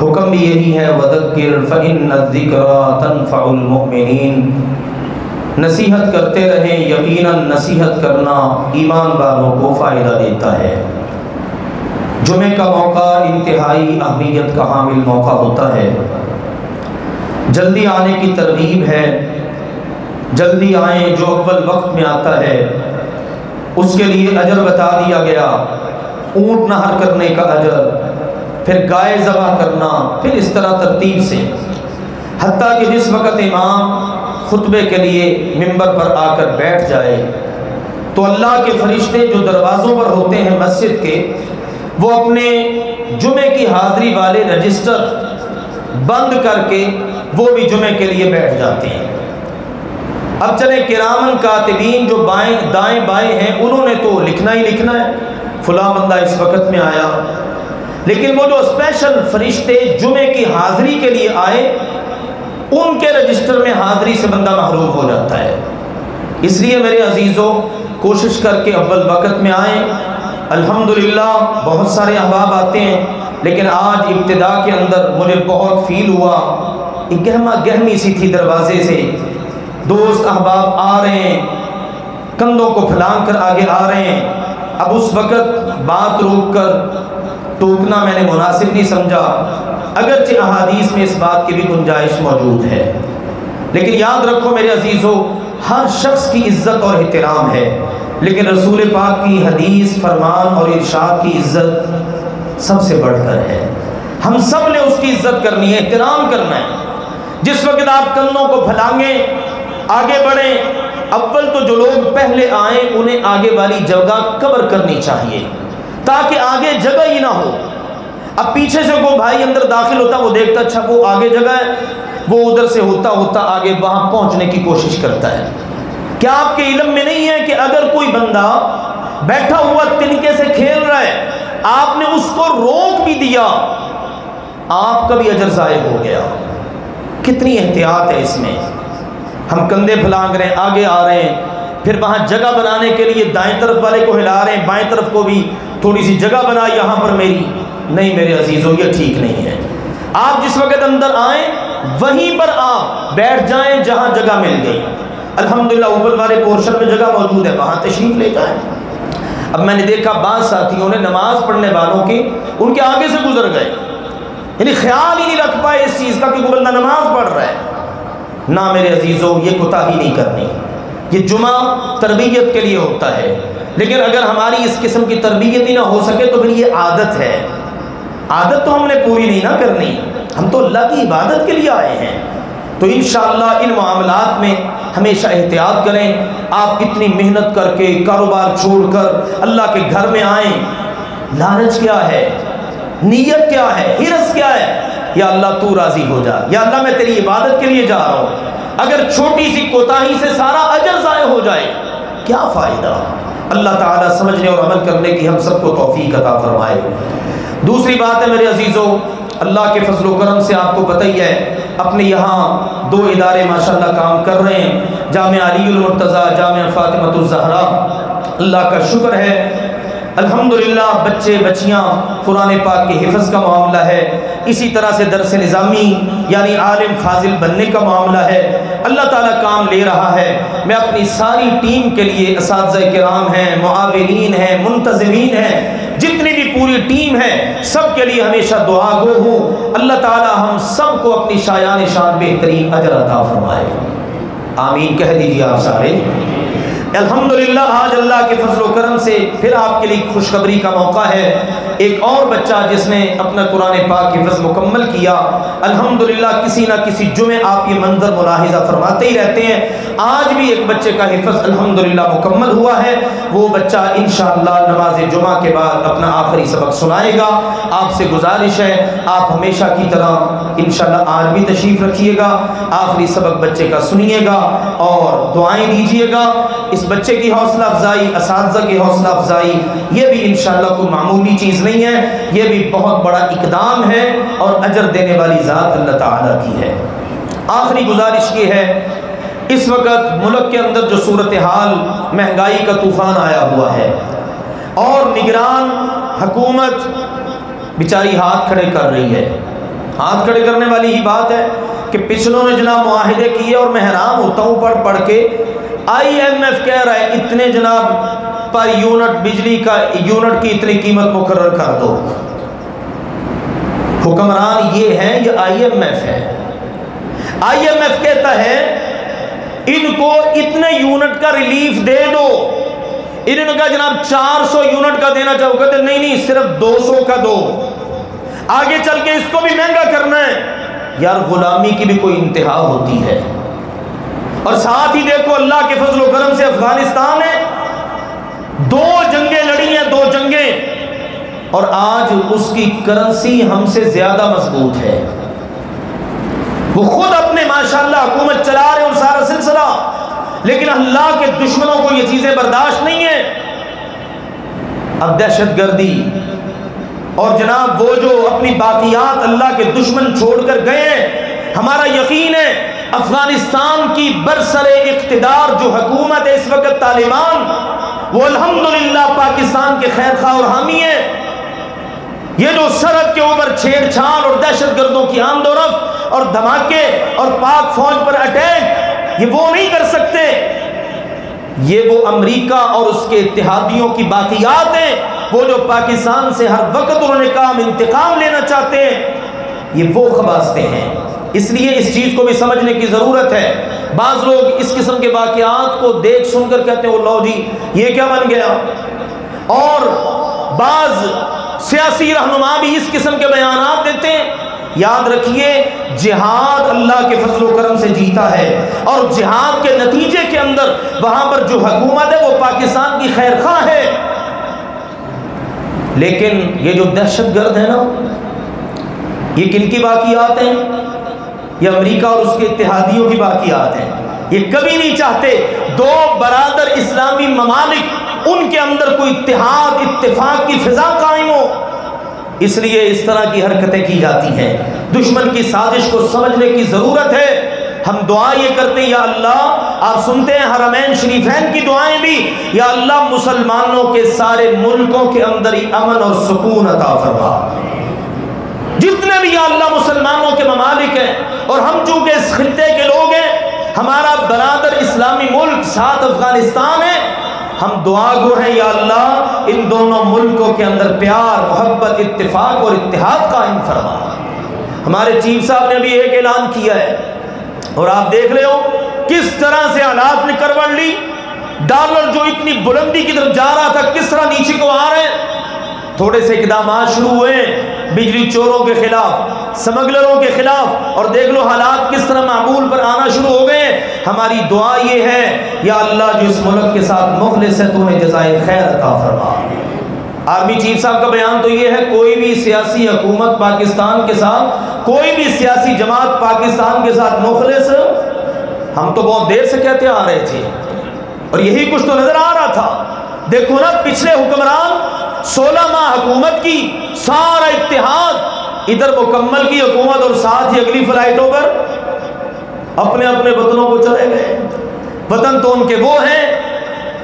حکم بھی یہی ہے، وَذَكِّرْ فَإِنَّ الذِّكْرَىٰ تَنفَعُ الْمُؤْمِنِينَ. نصیحت کرتے رہیں، یقیناً نصیحت کرنا ایمان والوں کو فائدہ دیتا ہے. جمعے کا موقع انتہائی اہمیت کا حامل موقع ہوتا ہے. جلدی آنے کی ترغیب ہے، جلدی آئیں. جو اول وقت میں آتا ہے اس کے لیے اجر بتا دیا گیا، اونٹ نہر کرنے کا اجر، پھر گائے ذبح کرنا، پھر اس طرح ترتیب سے، حتیٰ کہ جس وقت امام خطبے کے لیے ممبر پر آ کر بیٹھ جائے تو اللہ کے فرشتے جو دروازوں پر ہوتے ہیں مسجد کے، وہ اپنے جمعے کی حاضری والے رجسٹر بند کر کے وہ بھی جمعے کے لیے بیٹھ جاتے ہیں. اب چلیں کرامن کاتبین جو دائیں بائیں ہیں، انہوں نے تو لکھنا ہی لکھنا ہے فلاں بندہ اس وقت میں آیا، لیکن وہ جو اسپیشل فرشتے جمعے کی حاضری کے لیے آئے، ان کے رجسٹر میں حاضری سے بندہ محروم ہو جاتا ہے. اس لیے میرے عزیزوں، کوشش کر کے اول وقت میں آئیں۔ الحمدللہ بہت سارے احباب آتے ہیں، لیکن آج ابتدا کے اندر مجھے بہت فیل ہوا، ایک گہما گہمی سی تھی دروازے سے، دوست احباب آ رہے ہیں، کندھوں کو پھلانگ کر آگے آ رہے ہیں۔ اب اس وقت بات روک کر ٹوکنا میں نے مناسب نہیں سمجھا، اگرچہ احادیث میں اس بات کی بھی گنجائش موجود ہے، لیکن یاد رکھو میرے عزیزو، ہر شخص کی عزت اور احترام ہے، لیکن رسول پاک کی حدیث، فرمان اور ارشاد کی عزت سب سے بڑھ کر ہے۔ ہم سب نے اس کی عزت کرنی ہے، احترام کرنا ہے۔ جس وقت آپ کندھوں کو پھلانگیں، آگے بڑھیں، اول تو جو لوگ پہلے آئیں انہیں آگے والی جگہ کور کرنی چاہیے تاکہ آگے جگہ ہی نہ ہو۔ اب پیچھے سے کوئی بھائی اندر داخل ہوتا، وہ دیکھتا اچھا وہ آگے جگہ ہے، وہ ادھر سے ہوتا ہوتا آگے وہاں پہنچنے کی کوشش کرتا ہے۔ کیا آپ کے علم میں نہیں ہے کہ اگر کوئی بندہ بیٹھا ہوا تنکے سے کھیل رہا ہے، آپ نے اس کو روک بھی دیا، آپ کا بھی اجر ضائع ہو گیا؟ کتنی احتیاط ہے اس میں۔ ہم کندھے پھلانگ رہے ہیں، آگے آ رہے ہیں، پھر وہاں جگہ بنانے کے لیے دائیں طرف والے کو ہلا رہے ہیں، بائیں طرف کو بھی تھوڑی سی جگہ بنا یہاں پر میری۔ نہیں میرے عزیزو، یہ ٹھیک نہیں ہے۔ آپ جس وقت اندر آئیں وہیں پر آپ بیٹھ جائیں جہاں جگہ مل گئی۔ الحمدللہ اوپر والے پورشن میں جگہ موجود ہے، وہاں تشریف لے جائیں۔ اب میں نے دیکھا بعض ساتھیوں نے نماز پڑھنے والوں کے ان کے آگے سے گزر گئے، یعنی خیال ہی نہیں رکھ پائے اس چیز کا کہ وہ بندہ نماز پڑھ رہا ہے۔ نہ میرے عزیزو، یہ کوتاہی نہیں کرنی۔ یہ جمعہ تربیت کے لیے ہوتا ہے، لیکن اگر ہماری اس قسم کی تربیت ہی نہ ہو سکے تو پھر یہ عادت ہے۔ عادت تو ہم نے پوری نہیں نہ کرنی، ہم تو اللہ کی عبادت کے لیے آئے ہیں۔ تو انشاءاللہ ان معاملات میں ہمیشہ احتیاط کریں۔ آپ اتنی محنت کر کے کاروبار چھوڑ کر اللہ کے گھر میں آئیں، لالچ کیا ہے، نیت کیا ہے، حرص کیا ہے؟ یا اللہ تو راضی ہو جا، یا اللہ میں تیری عبادت کے لیے جا رہا ہوں۔ اگر چھوٹی سی کوتاہی سے سارا اجر ضائع ہو جائے کیا فائدہ؟ اللہ تعالیٰ سمجھنے اور عمل کرنے کی ہم سب کو توفیق عطا فرمائے۔ دوسری بات ہے میرے عزیزو، اللہ کے فضل و کرم سے آپ کو پتہ ہی ہے اپنے یہاں 2 ادارے ماشاءاللہ کام کر رہے ہیں، جامعہ علی المرتضیٰ، جامعہ فاطمۃ الزہرا۔ اللہ کا شکر ہے الحمدللہ بچے بچیاں قرآن پاک کے حفظ کا معاملہ ہے، اسی طرح سے درس نظامی یعنی عالم فاضل بننے کا معاملہ ہے۔ اللہ تعالیٰ کام لے رہا ہے۔ میں اپنی ساری ٹیم کے لیے، اساتذہ کرام ہیں، معاونین ہیں، منتظمین ہیں، جتنی بھی پوری ٹیم ہے، سب کے لیے ہمیشہ دعا گو ہوں۔ اللہ تعالیٰ ہم سب کو اپنی شایان شان بہترین اجر عطا فرمائے، آمین کہہ دیجیے آپ سارے۔ الحمدللہ آج اللہ کے فضل و کرم سے پھر آپ کے لیے خوشخبری کا موقع ہے۔ ایک اور بچہ جس نے اپنا قرآن پاک حفظ مکمل کیا، الحمدللہ کسی نہ کسی جمعے آپ یہ منظر ملاحظہ فرماتے ہی رہتے ہیں۔ آج بھی ایک بچے کا حفظ الحمدللہ مکمل ہوا ہے۔ وہ بچہ انشاءاللہ نماز جمعہ کے بعد اپنا آخری سبق سنائے گا۔ آپ سے گزارش ہے آپ ہمیشہ کی طرح انشاءاللہ آج بھی تشریف رکھیے گا، آخری سبق بچے کا سنیے گا اور دعائیں دیجیے گا۔ اس بچے کی حوصلہ افزائی، اساتذہ کی حوصلہ افزائی، یہ بھی انشاءاللہ کوئی معمولی چیز نہیں ہے، یہ بھی بہت بڑا اقدام ہے اور اجر دینے والی ذات اللہ تعالیٰ کی ہے۔ آخری گزارش یہ ہے، اس وقت ملک کے اندر جو صورتحال مہنگائی کا طوفان آیا ہوا ہے اور نگران حکومت بیچاری ہاتھ کھڑے کر رہی ہے۔ ہاتھ کھڑے کرنے والی ہی بات ہے کہ پچھلوں نے جناب معاہدے کیے اور میں حیران ہوتا ہوں پڑھ کے، IMF کہہ رہا ہے اتنے جناب پر یونٹ بجلی کا یونٹ کی اتنی قیمت مقرر کر دو۔ حکمران یہ ہے، یہ IMF ہے۔ IMF کہتا ہے ان کو اتنے یونٹ کا ریلیف دے دو۔ انہوں نے کہا جناب 400 یونٹ کا دینا چاہو، کہتے نہیں صرف 200 کا دو، آگے چل کے اس کو بھی مہنگا کرنا ہے۔ یار غلامی کی بھی کوئی انتہا ہوتی ہے۔ اور ساتھ ہی دیکھو اللہ کے فضل و کرم سے افغانستان نے 2 جنگیں لڑی ہیں، 2 جنگیں، اور آج اس کی کرنسی ہم سے زیادہ مضبوط ہے۔ وہ خود اپنے ماشاءاللہ حکومت چلا رہے ہیں سارا سلسلہ، لیکن اللہ کے دشمنوں کو یہ چیزیں برداشت نہیں ہیں۔ اب دہشت گردی اور جناب وہ جو اپنی باقیات اللہ کے دشمن چھوڑ کر گئے ہیں، ہمارا یقین ہے افغانستان کی برسر اقتدار جو حکومت ہے اس وقت طالبان، وہ الحمدللہ پاکستان کے خیر خواہ اور حامی ہیں۔ یہ جو سرحد کے اوپر چھیڑ چھاڑ اور دہشت گردوں کی آمد و رفت اور دھماکے اور پاک فوج پر اٹیک، یہ وہ نہیں کر سکتے۔ یہ وہ امریکہ اور اس کے اتحادیوں کی باقیات ہیں، وہ جو پاکستان سے ہر وقت انہوں نے کہا ہم انتقام لینا چاہتے ہیں، یہ وہ خباستیں ہیں۔ اس لیے اس چیز کو بھی سمجھنے کی ضرورت ہے۔ بعض لوگ اس قسم کے واقعات کو دیکھ سن کر کہتے ہیں لو جی یہ کیا بن گیا، اور بعض سیاسی رہنما بھی اس قسم کے بیانات دیتے ہیں۔ یاد رکھیے جہاد اللہ کے فضل و کرم سے جیتا ہے، اور جہاد کے نتیجے کے اندر وہاں پر جو حکومت ہے وہ پاکستان کی خیر خواہ ہے۔ لیکن یہ جو دہشت گرد ہے نا، یہ کن کی باقیات ہیں؟ یہ امریکہ اور اس کے اتحادیوں کی باقیات ہیں۔ یہ کبھی نہیں چاہتے دو برادر اسلامی ممالک ان کے اندر کوئی اتحاد اتفاق کی فضا قائم ہو، اس لیے اس طرح کی حرکتیں کی جاتی ہیں۔ دشمن کی سازش کو سمجھنے کی ضرورت ہے۔ ہم دعا یہ کرتے ہیں یا اللہ، آپ سنتے ہیں حرمین شریفین کی دعائیں بھی، یا اللہ مسلمانوں کے سارے ملکوں کے اندر ہی امن اور سکون عطا فرما۔ جتنے بھی یا اللہ مسلمانوں کے ممالک ہیں، اور ہم چونکہ اس خطے کے لوگ ہیں، ہمارا برادر اسلامی ملک ساتھ افغانستان ہے، ہم دعا گو ہیں یا اللہ ان دونوں ملکوں کے اندر پیار، محبت، اتفاق اور اتحاد قائم فرما۔ ہمارے چیف صاحب نے بھی ایک اعلان کیا ہے، اور آپ دیکھ رہے ہو کس طرح سے حالات نے کروٹ لی۔ ڈالر جو اتنی بلندی کی طرف جا رہا تھا کس طرح نیچے کو آ رہے ہیں۔ تھوڑے سے اقدامات شروع ہوئے ہیں بجلی چوروں کے خلاف، سمگلروں کے خلاف، اور دیکھ لو حالات کس طرح معمول پر آنا شروع ہو گئے۔ ہماری دعا یہ ہے یا اللہ جو اس ملک کے ساتھ مخلص ہے تو انہیں جزائے خیر عطا فرما۔ آرمی چیف صاحب کا بیان تو یہ ہے کوئی بھی سیاسی حکومت پاکستان کے ساتھ، کوئی بھی سیاسی جماعت پاکستان کے ساتھ مخلص، ہم تو بہت دیر سے کہتے آ رہے تھے اور یہی کچھ تو نظر آ رہا تھا۔ دیکھو نا پچھلے حکمران 16 ماہ حکومت کی، سارا اتحاد ادھر مکمل کی حکومت، اور ساتھ ہی اگلی فلائٹوں پر اپنے اپنے وطنوں کو چلے گئے۔ وطن تو ان کے وہ ہیں،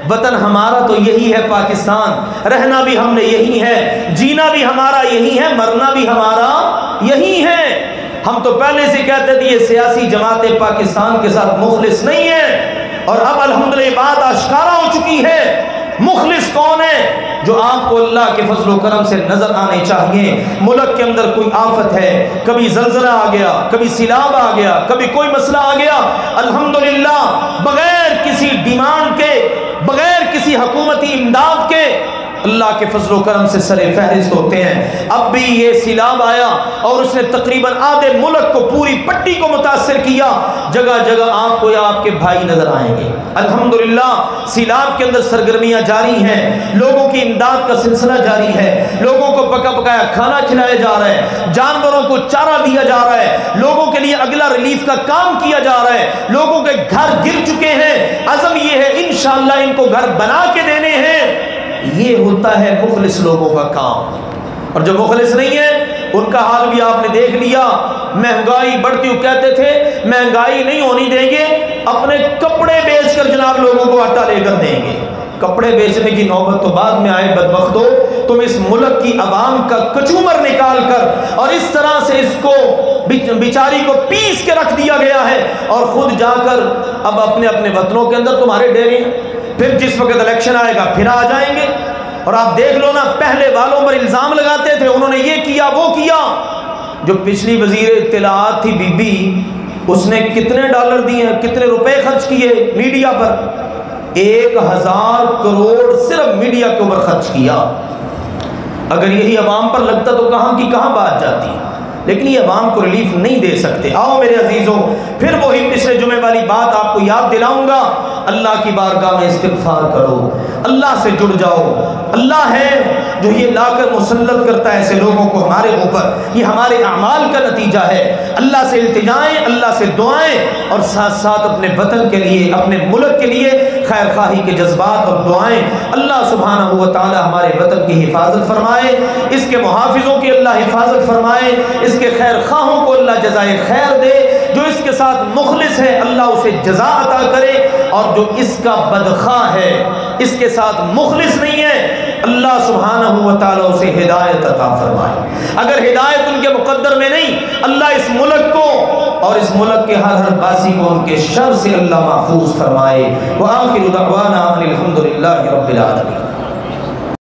وطن ہمارا تو یہی ہے پاکستان، رہنا بھی ہم نے یہی ہے، جینا بھی ہمارا یہی ہے، مرنا بھی ہمارا یہی ہے۔ ہم تو پہلے سے کہتے تھے یہ سیاسی جماعتیں پاکستان کے ساتھ مخلص نہیں ہیں، اور اب الحمدللہ بات آشکارا ہو چکی ہے۔ مخلص کون ہے؟ جو آپ کو اللہ کے فضل و کرم سے نظر آنے چاہیے۔ ملک کے اندر کوئی آفت ہے، کبھی زلزلہ آ گیا، کبھی سیلاب آ گیا، کبھی کوئی مسئلہ آ گیا، الحمدللہ بغیر کسی ڈیمانڈ کے، بغیر کسی حکومتی امداد کے اللہ کے فضل و کرم سے سر فہرست ہوتے ہیں۔ اب بھی یہ سیلاب آیا اور اس نے تقریباً آدھے ملک کو، پوری پٹی کو متاثر کیا۔ جگہ جگہ آپ کو یا آپ کے بھائی نظر آئیں گے۔ الحمدللہ سیلاب کے اندر سرگرمیاں جاری ہیں، لوگوں کی امداد کا سلسلہ جاری ہے، لوگوں کو پکا پکایا کھانا کھلایا جا رہا ہے، جانوروں کو چارہ دیا جا رہا ہے، لوگوں کے لیے اگلا ریلیف کا کام کیا جا رہا ہے، لوگوں کے گھر گر چکے ہیں، عزم یہ ہے انشاءاللہ ان کو گھر بنا کے دینے ہیں۔ یہ ہوتا ہے مخلص لوگوں کا کام۔ اور جو مخلص نہیں ہے ان کا حال بھی آپ نے دیکھ لیا۔ مہنگائی بڑھتی ہوئی، کہتے تھے مہنگائی نہیں ہونی دیں گے، اپنے کپڑے بیچ کر جناب لوگوں کو آٹا لے کر دیں گے۔ کپڑے بیچنے کی نوبت تو بعد میں آئے بدبختو، تم اس ملک کی عوام کا کچومر نکال کر اور اس طرح سے اس کو بیچاری کو پیس کے رکھ دیا گیا ہے، اور خود جا کر اب اپنے اپنے وطنوں کے اندر تمہارے ڈیرے ہیں۔ پھر جس وقت الیکشن آئے گا پھر آ جائیں گے، اور آپ دیکھ لو نا پہلے والوں پر الزام لگاتے تھے انہوں نے یہ کیا وہ کیا۔ جو پچھلی وزیر اطلاعات تھی بی بی، اس نے کتنے ڈالر دیے ہیں، کتنے روپے خرچ کیے میڈیا پر؟ 1000 کروڑ صرف میڈیا کے اوپر خرچ کیا۔ اگر یہی عوام پر لگتا تو کہاں کی کہاں بات جاتی، لیکن یہ عوام کو ریلیف نہیں دے سکتے۔ آؤ میرے عزیزوں، پھر وہی پچھلے جمعے والی بات آپ کو یاد دلاؤں گا۔ اللہ کی بارگاہ میں استغفار کرو، اللہ سے جڑ جاؤ۔ اللہ ہے جو یہ لا کر مسلط کرتا ہے ایسے لوگوں کو ہمارے اوپر، یہ ہمارے اعمال کا نتیجہ ہے۔ اللہ سے التجائیں، اللہ سے دعائیں، اور ساتھ ساتھ اپنے وطن کے لیے، اپنے ملک کے لیے خیر خواہی کے جذبات اور دعائیں۔ اللہ سبحانہ و تعالی ہمارے وطن کی حفاظت فرمائے، اس کے محافظوں کی اللہ حفاظت فرمائے، اس کے خیر خواہوں کو اللہ جزائے خیر دے، جو اس کے ساتھ مخلص ہے اللہ اسے جزا عطا کرے۔ اور جو اس کا بدخواہ ہے، اس کے ساتھ مخلص نہیں ہے، اللہ سبحانہ و تعالیٰ اسے ہدایت عطا فرمائے۔ اگر ہدایت ان کے مقدر میں نہیں، اللہ اس ملک کو اور اس ملک کے ہر باسی کو ان کے شر سے اللہ محفوظ فرمائے۔ وآخر دعوانا ان الحمد للہ رب العالمین۔